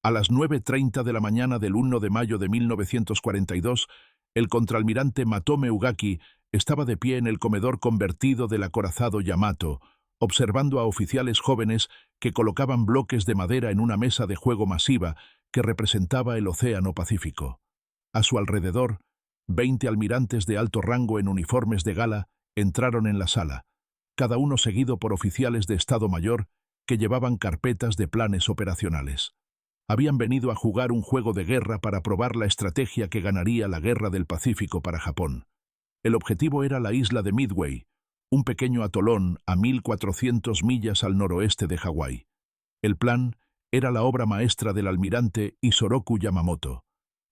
A las 9:30 de la mañana del 1 de mayo de 1942, el contraalmirante Matome Ugaki estaba de pie en el comedor convertido del acorazado Yamato, observando a oficiales jóvenes que colocaban bloques de madera en una mesa de juego masiva que representaba el Océano Pacífico. A su alrededor, 20 almirantes de alto rango en uniformes de gala entraron en la sala, cada uno seguido por oficiales de Estado Mayor que llevaban carpetas de planes operacionales. Habían venido a jugar un juego de guerra para probar la estrategia que ganaría la Guerra del Pacífico para Japón. El objetivo era la isla de Midway, un pequeño atolón a 1.400 millas al noroeste de Hawái. El plan era la obra maestra del almirante Isoroku Yamamoto: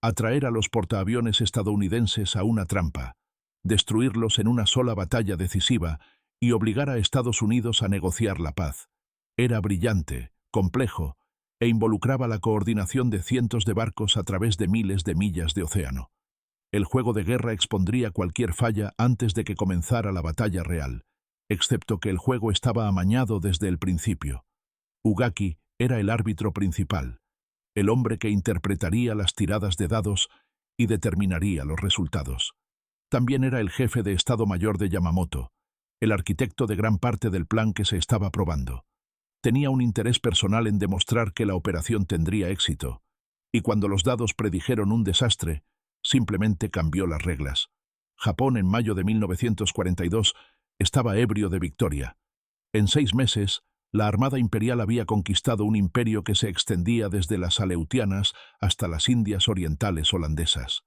atraer a los portaaviones estadounidenses a una trampa, destruirlos en una sola batalla decisiva y obligar a Estados Unidos a negociar la paz. Era brillante, complejo, e involucraba la coordinación de cientos de barcos a través de miles de millas de océano. El juego de guerra expondría cualquier falla antes de que comenzara la batalla real, excepto que el juego estaba amañado desde el principio. Ugaki era el árbitro principal, el hombre que interpretaría las tiradas de dados y determinaría los resultados. También era el jefe de Estado Mayor de Yamamoto, el arquitecto de gran parte del plan que se estaba probando. Tenía un interés personal en demostrar que la operación tendría éxito, y cuando los dados predijeron un desastre, simplemente cambió las reglas. Japón, en mayo de 1942, estaba ebrio de victoria. En 6 meses, la Armada Imperial había conquistado un imperio que se extendía desde las Aleutianas hasta las Indias Orientales holandesas.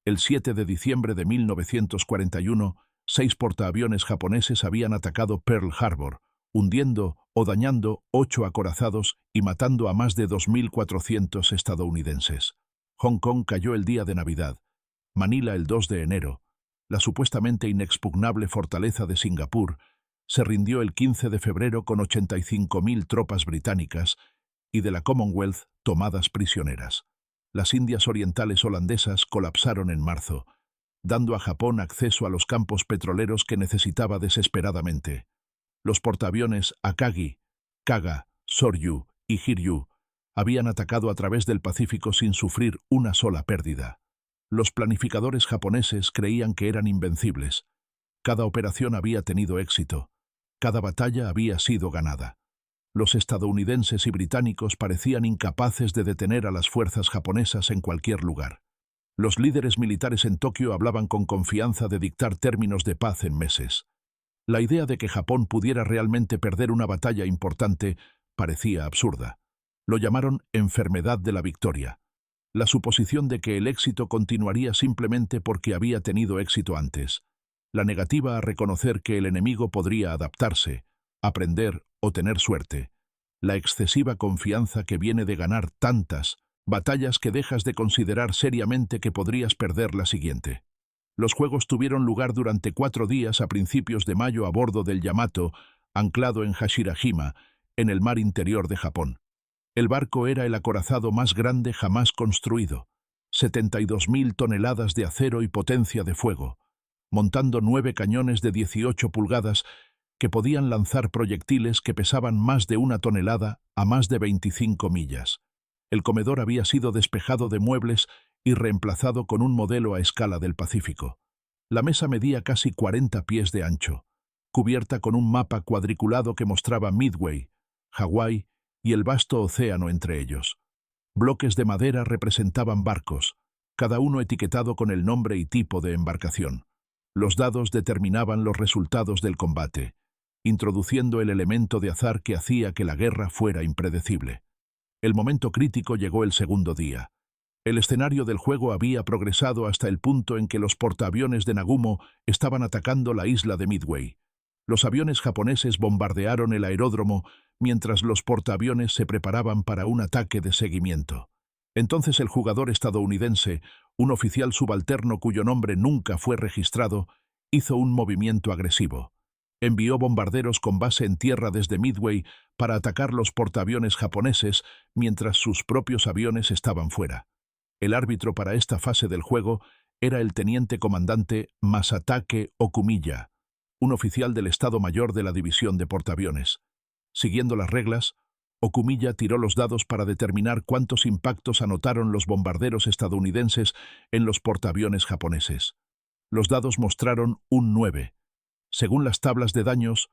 El 7 de diciembre de 1941, 6 portaaviones japoneses habían atacado Pearl Harbor, hundiendo o dañando 8 acorazados y matando a más de 2.400 estadounidenses. Hong Kong cayó el día de Navidad, Manila el 2 de enero, la supuestamente inexpugnable fortaleza de Singapur se rindió el 15 de febrero con 85.000 tropas británicas y de la Commonwealth tomadas prisioneras. Las Indias Orientales holandesas colapsaron en marzo, dando a Japón acceso a los campos petroleros que necesitaba desesperadamente. Los portaaviones Akagi, Kaga, Soryu y Hiryu habían atacado a través del Pacífico sin sufrir una sola pérdida. Los planificadores japoneses creían que eran invencibles. Cada operación había tenido éxito. Cada batalla había sido ganada. Los estadounidenses y británicos parecían incapaces de detener a las fuerzas japonesas en cualquier lugar. Los líderes militares en Tokio hablaban con confianza de dictar términos de paz en meses. La idea de que Japón pudiera realmente perder una batalla importante parecía absurda. Lo llamaron enfermedad de la victoria. La suposición de que el éxito continuaría simplemente porque había tenido éxito antes. La negativa a reconocer que el enemigo podría adaptarse, aprender o tener suerte. La excesiva confianza que viene de ganar tantas batallas que dejas de considerar seriamente que podrías perder la siguiente. Los juegos tuvieron lugar durante 4 días a principios de mayo a bordo del Yamato, anclado en Hashirajima, en el mar interior de Japón. El barco era el acorazado más grande jamás construido, 72.000 toneladas de acero y potencia de fuego, montando 9 cañones de 18 pulgadas que podían lanzar proyectiles que pesaban más de 1 tonelada a más de 25 millas. El comedor había sido despejado de muebles y reemplazado con un modelo a escala del Pacífico. La mesa medía casi 40 pies de ancho, cubierta con un mapa cuadriculado que mostraba Midway, Hawái y el vasto océano entre ellos. Bloques de madera representaban barcos, cada uno etiquetado con el nombre y tipo de embarcación. Los dados determinaban los resultados del combate, introduciendo el elemento de azar que hacía que la guerra fuera impredecible. El momento crítico llegó el segundo día. El escenario del juego había progresado hasta el punto en que los portaaviones de Nagumo estaban atacando la isla de Midway. Los aviones japoneses bombardearon el aeródromo mientras los portaaviones se preparaban para un ataque de seguimiento. Entonces el jugador estadounidense, un oficial subalterno cuyo nombre nunca fue registrado, hizo un movimiento agresivo. Envió bombarderos con base en tierra desde Midway para atacar los portaaviones japoneses mientras sus propios aviones estaban fuera. El árbitro para esta fase del juego era el teniente comandante Masatake Okumiya, un oficial del Estado Mayor de la División de Portaaviones. Siguiendo las reglas, Okumiya tiró los dados para determinar cuántos impactos anotaron los bombarderos estadounidenses en los portaaviones japoneses. Los dados mostraron un 9. Según las tablas de daños,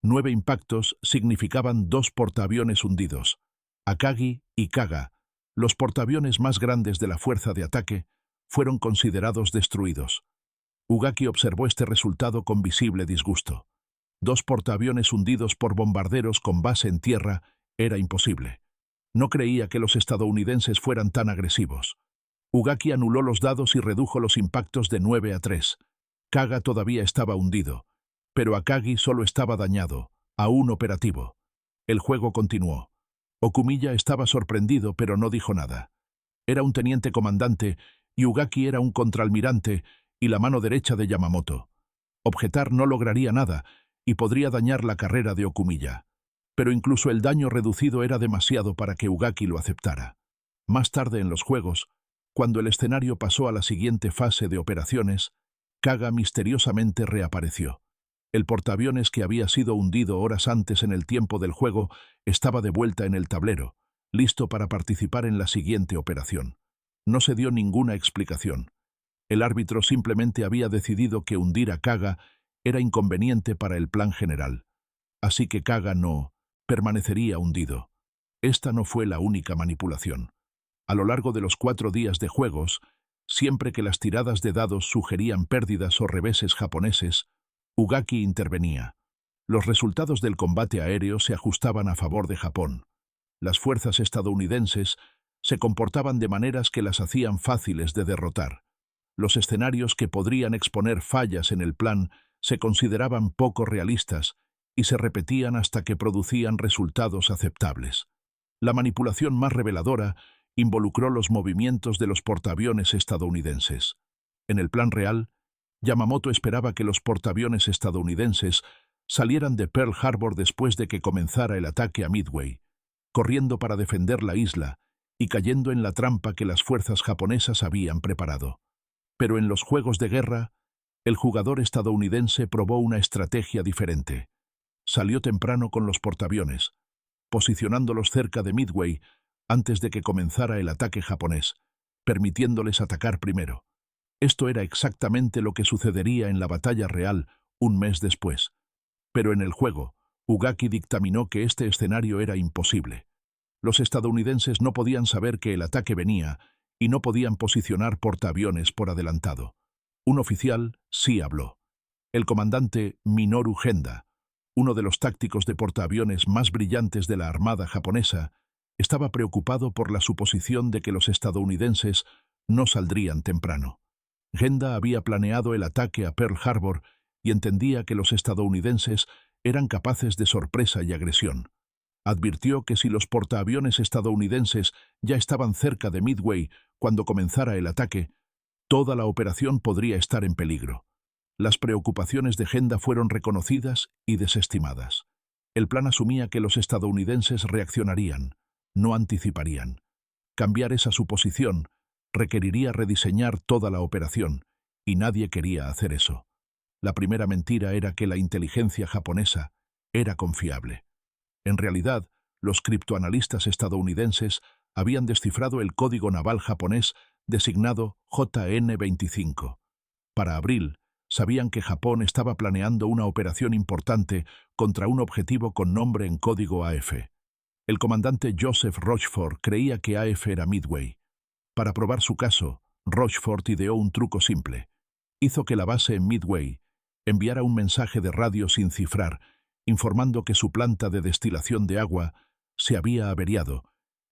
9 impactos significaban 2 portaaviones hundidos. Akagi y Kaga, los portaaviones más grandes de la fuerza de ataque, fueron considerados destruidos. Ugaki observó este resultado con visible disgusto. 2 portaaviones hundidos por bombarderos con base en tierra era imposible. No creía que los estadounidenses fueran tan agresivos. Ugaki anuló los dados y redujo los impactos de 9 a 3. Kaga todavía estaba hundido, pero Akagi solo estaba dañado, aún operativo. El juego continuó. Okumiya estaba sorprendido, pero no dijo nada. Era un teniente comandante y Ugaki era un contraalmirante y la mano derecha de Yamamoto. Objetar no lograría nada y podría dañar la carrera de Okumiya. Pero incluso el daño reducido era demasiado para que Ugaki lo aceptara. Más tarde en los juegos, cuando el escenario pasó a la siguiente fase de operaciones, Kaga misteriosamente reapareció. El portaaviones que había sido hundido horas antes en el tiempo del juego estaba de vuelta en el tablero, listo para participar en la siguiente operación. No se dio ninguna explicación. El árbitro simplemente había decidido que hundir a Kaga era inconveniente para el plan general. Así que Kaga no permanecería hundido. Esta no fue la única manipulación. A lo largo de los 4 días de juegos, siempre que las tiradas de dados sugerían pérdidas o reveses japoneses, Ugaki intervenía. Los resultados del combate aéreo se ajustaban a favor de Japón. Las fuerzas estadounidenses se comportaban de maneras que las hacían fáciles de derrotar. Los escenarios que podrían exponer fallas en el plan se consideraban poco realistas y se repetían hasta que producían resultados aceptables. La manipulación más reveladora involucró los movimientos de los portaaviones estadounidenses. En el plan real, Yamamoto esperaba que los portaaviones estadounidenses salieran de Pearl Harbor después de que comenzara el ataque a Midway, corriendo para defender la isla y cayendo en la trampa que las fuerzas japonesas habían preparado. Pero en los juegos de guerra, el jugador estadounidense probó una estrategia diferente. Salió temprano con los portaaviones, posicionándolos cerca de Midway antes de que comenzara el ataque japonés, permitiéndoles atacar primero. Esto era exactamente lo que sucedería en la batalla real un mes después. Pero en el juego, Ugaki dictaminó que este escenario era imposible. Los estadounidenses no podían saber que el ataque venía y no podían posicionar portaaviones por adelantado. Un oficial sí habló. El comandante Minoru Genda, uno de los tácticos de portaaviones más brillantes de la Armada japonesa, estaba preocupado por la suposición de que los estadounidenses no saldrían temprano. Genda había planeado el ataque a Pearl Harbor y entendía que los estadounidenses eran capaces de sorpresa y agresión. Advirtió que si los portaaviones estadounidenses ya estaban cerca de Midway cuando comenzara el ataque, toda la operación podría estar en peligro. Las preocupaciones de Genda fueron reconocidas y desestimadas. El plan asumía que los estadounidenses reaccionarían, no anticiparían. Cambiar esa suposición requeriría rediseñar toda la operación, y nadie quería hacer eso. La primera mentira era que la inteligencia japonesa era confiable. En realidad, los criptoanalistas estadounidenses habían descifrado el código naval japonés designado JN-25. Para abril, sabían que Japón estaba planeando una operación importante contra un objetivo con nombre en código AF. El comandante Joseph Rochefort creía que AF era Midway. Para probar su caso, Rochefort ideó un truco simple. Hizo que la base en Midway enviara un mensaje de radio sin cifrar, informando que su planta de destilación de agua se había averiado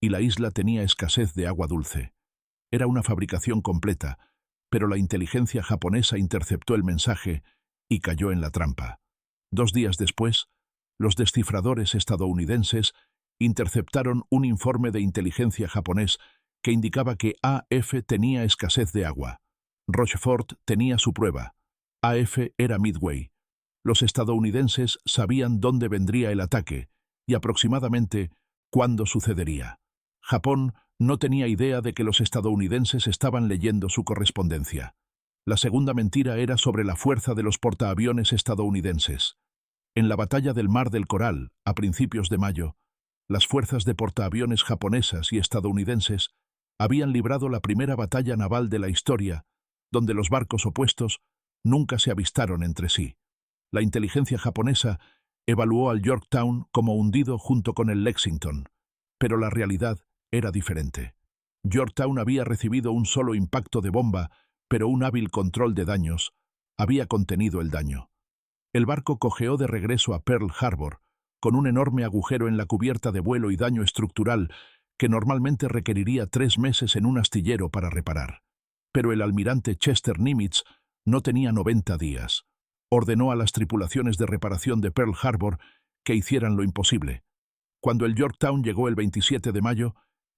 y la isla tenía escasez de agua dulce. Era una fabricación completa, pero la inteligencia japonesa interceptó el mensaje y cayó en la trampa. 2 días después, los descifradores estadounidenses interceptaron un informe de inteligencia japonés que indicaba que AF tenía escasez de agua. Rochefort tenía su prueba. AF era Midway. Los estadounidenses sabían dónde vendría el ataque y aproximadamente cuándo sucedería. Japón no tenía idea de que los estadounidenses estaban leyendo su correspondencia. La segunda mentira era sobre la fuerza de los portaaviones estadounidenses. En la batalla del Mar del Coral, a principios de mayo, Las fuerzas de portaaviones japonesas y estadounidenses habían librado la primera batalla naval de la historia, donde los barcos opuestos nunca se avistaron entre sí. La inteligencia japonesa evaluó al Yorktown como hundido junto con el Lexington, pero la realidad era diferente. Yorktown había recibido un solo impacto de bomba, pero un hábil control de daños había contenido el daño. El barco cojeó de regreso a Pearl Harbor, con un enorme agujero en la cubierta de vuelo y daño estructural que normalmente requeriría 3 meses en un astillero para reparar. Pero el almirante Chester Nimitz no tenía 90 días. Ordenó a las tripulaciones de reparación de Pearl Harbor que hicieran lo imposible. Cuando el Yorktown llegó el 27 de mayo,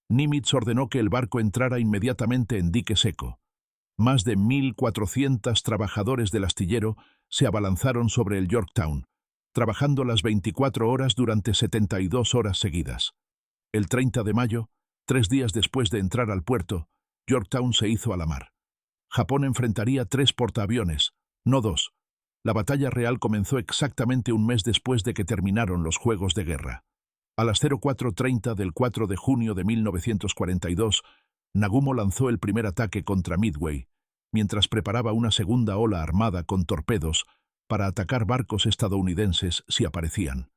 Nimitz ordenó que el barco entrara inmediatamente en dique seco. Más de 1.400 trabajadores del astillero se abalanzaron sobre el Yorktown, trabajando las 24 horas durante 72 horas seguidas. El 30 de mayo, 3 días después de entrar al puerto, Yorktown se hizo a la mar. Japón enfrentaría 3 portaaviones, no 2. La batalla real comenzó exactamente un mes después de que terminaron los Juegos de Guerra. A las 04:30 del 4 de junio de 1942, Nagumo lanzó el primer ataque contra Midway, mientras preparaba una segunda ola armada con torpedos para atacar barcos estadounidenses si aparecían.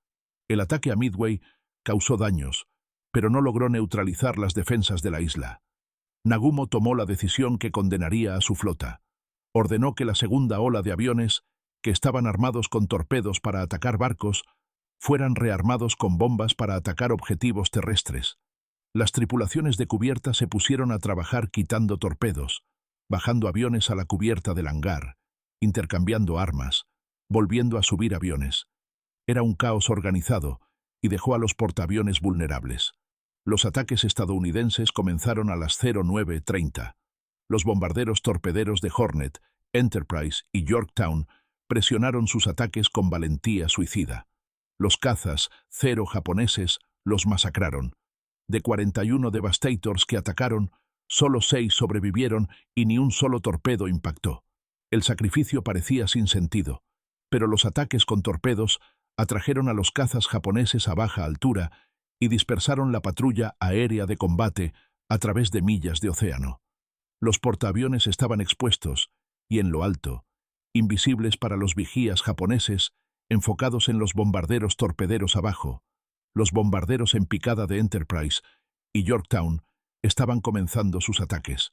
El ataque a Midway causó daños, pero no logró neutralizar las defensas de la isla. Nagumo tomó la decisión que condenaría a su flota. Ordenó que la segunda ola de aviones, que estaban armados con torpedos para atacar barcos, fueran rearmados con bombas para atacar objetivos terrestres. Las tripulaciones de cubierta se pusieron a trabajar quitando torpedos, bajando aviones a la cubierta del hangar, intercambiando armas, volviendo a subir aviones. Era un caos organizado y dejó a los portaaviones vulnerables. Los ataques estadounidenses comenzaron a las 09:30. Los bombarderos torpederos de Hornet, Enterprise y Yorktown presionaron sus ataques con valentía suicida. Los cazas Zero japoneses los masacraron. De 41 Devastators que atacaron, solo 6 sobrevivieron y ni un solo torpedo impactó. El sacrificio parecía sin sentido, pero los ataques con torpedos atrajeron a los cazas japoneses a baja altura y dispersaron la patrulla aérea de combate a través de millas de océano. Los portaaviones estaban expuestos y en lo alto, invisibles para los vigías japoneses, enfocados en los bombarderos torpederos abajo. Los bombarderos en picada de Enterprise y Yorktown estaban comenzando sus ataques.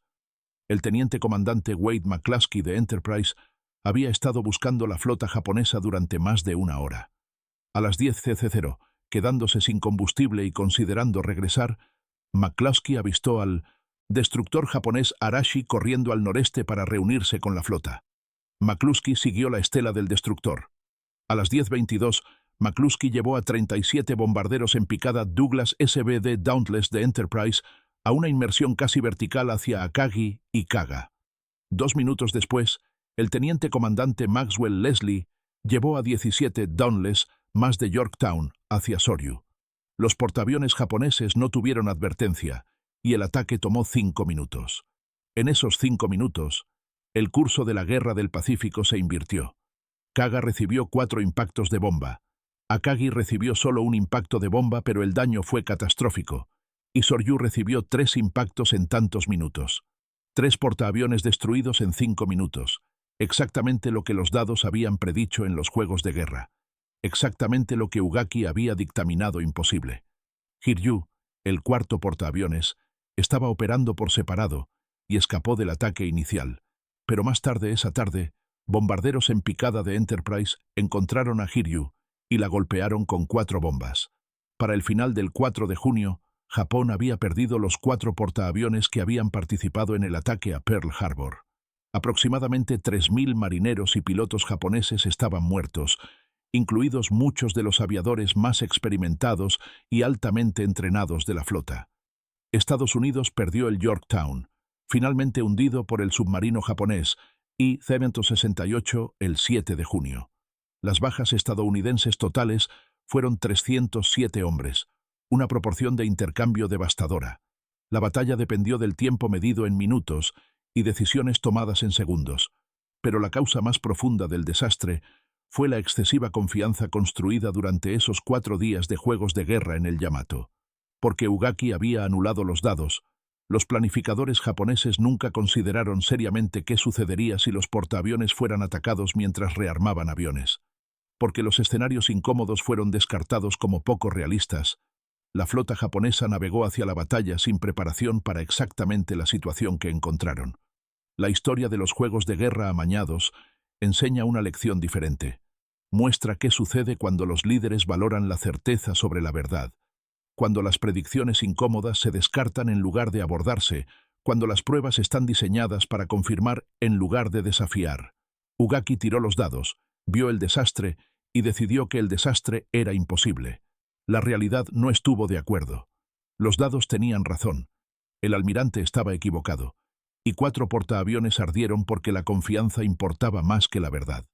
El teniente comandante Wade McCluskey de Enterprise había estado buscando la flota japonesa durante más de una hora. A las 10 cc, quedándose sin combustible y considerando regresar, McCluskey avistó al destructor japonés Arashi corriendo al noreste para reunirse con la flota. McCluskey siguió la estela del destructor. A las 10:22, McCluskey llevó a 37 bombarderos en picada Douglas SBD Dauntless de Enterprise a una inmersión casi vertical hacia Akagi y Kaga. 2 minutos después, el teniente comandante Maxwell Leslie llevó a 17 Dauntless más de Yorktown hacia Soryu. Los portaaviones japoneses no tuvieron advertencia y el ataque tomó 5 minutos. En esos 5 minutos, el curso de la Guerra del Pacífico se invirtió. Kaga recibió 4 impactos de bomba. Akagi recibió solo un impacto de bomba, pero el daño fue catastrófico, y Soryu recibió 3 impactos en tantos minutos. 3 portaaviones destruidos en 5 minutos, exactamente lo que los dados habían predicho en los Juegos de Guerra, exactamente lo que Ugaki había dictaminado imposible. Hiryu, el cuarto portaaviones, estaba operando por separado y escapó del ataque inicial, pero más tarde esa tarde, bombarderos en picada de Enterprise encontraron a Hiryu y la golpearon con 4 bombas. Para el final del 4 de junio, Japón había perdido los 4 portaaviones que habían participado en el ataque a Pearl Harbor. Aproximadamente 3.000 marineros y pilotos japoneses estaban muertos, incluidos muchos de los aviadores más experimentados y altamente entrenados de la flota. Estados Unidos perdió el Yorktown, finalmente hundido por el submarino japonés, I-168 el 7 de junio. Las bajas estadounidenses totales fueron 307 hombres, una proporción de intercambio devastadora. La batalla dependió del tiempo medido en minutos y decisiones tomadas en segundos, pero la causa más profunda del desastre fue la excesiva confianza construida durante esos 4 días de juegos de guerra en el Yamato. Porque Ugaki había anulado los dados, los planificadores japoneses nunca consideraron seriamente qué sucedería si los portaaviones fueran atacados mientras rearmaban aviones. Porque los escenarios incómodos fueron descartados como poco realistas, la flota japonesa navegó hacia la batalla sin preparación para exactamente la situación que encontraron. La historia de los juegos de guerra amañados enseña una lección diferente. Muestra qué sucede cuando los líderes valoran la certeza sobre la verdad, cuando las predicciones incómodas se descartan en lugar de abordarse, cuando las pruebas están diseñadas para confirmar en lugar de desafiar. Ugaki tiró los dados, vio el desastre y decidió que el desastre era imposible. La realidad no estuvo de acuerdo. Los dados tenían razón. El almirante estaba equivocado. Y 4 portaaviones ardieron porque la confianza importaba más que la verdad.